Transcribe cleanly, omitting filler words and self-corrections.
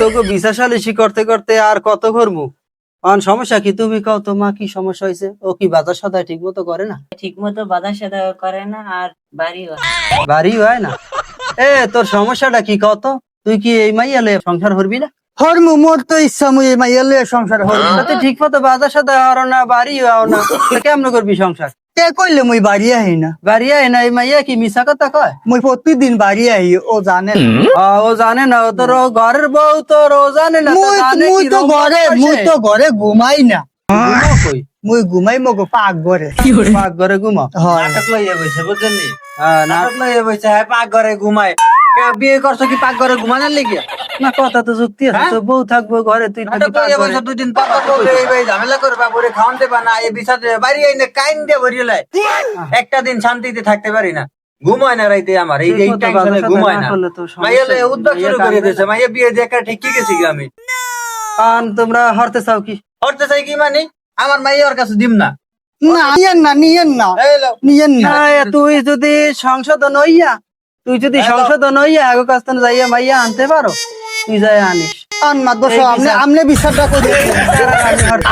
তোকে বিচার সালিশি করতে করতে আর কত করবো? সমস্যা কি তুমি কও তো মা, কি সমস্যা হয়েছে? ও কি বাজার সদাই ঠিক মতো করে না? ঠিক মতো বাধা সাধা করে না, আর বাড়ি বাড়ি হয় না। তোর সমস্যাটা কি কত? তুই কি এই মাইয়া লয়ে সংসার করবি না? হরমু মোর তো ইচ্ছা মুই এই মাইয়া লইয়া সংসার হরমু। তুই ঠিক মতো বাজার সদাই হরো না, বাড়ি হও না, কেমন করবি সংসার? কে কইলে মুই বাড়ি আহি না? বাড়ি আয় না, এই মাইয়া কি মিছা কথা কয়? মুই প্রতিদিন বাড়ি আহি, ও জানে না। ও জানে না, ও তোর ঘরের বউ, তোর ও জানে না। মুই তো ঘরে ঘুমাই না। মুই ঘুমাই মগো পাক ঘরে। পাক ঘরে ঘুমাও? হয়। নাটক লইয়া বইছে বুঝছেন নি? না নাটক লইয়া বইছে, হ্যাঁ পাক ঘরে ঘুমায়। বিয়ে করছো কি পাক ঘরে ঘুমানোর লিগে? না, কথা তো যুক্তি আছে। তো বউ থাকবো ঘরে, তুই থাকবি নাটক লইয়া বইছে, দুদিন পর পর বলবে এই ভাই ঝামেলা করবা, পরে খাওয়ান দেবা না, এই বিচার বাড়ি আইনে কাইন দিয়ে ভরিয়ে লাই। একটা দিন শান্তিতে থাকতে পারি না, ঘুমায় না রাইতে আমার, এই টেনশনে ঘুমায় না। মাইয়া লইয়া উদ্যোগ শুরু করে দিয়েছে, মাইয়া বিয়ে দিয়ে একটা ঠিক গেছি আমি। তোমরা হরতে চাও কি? করতে চাই কি মানে, আমার মাইয়া ওর কাছে দিম না। না নিয়েন না, নিয়েন না, এই লো, নিয়েন না। তুই যদি সংশোধন হইয়া আগো কাছ থেকে যাইয়া মাইয়া আনতে পারো, তুই যাই আনিস। আন না দোষ, আমনে বিচারটা করে। আমি হরতে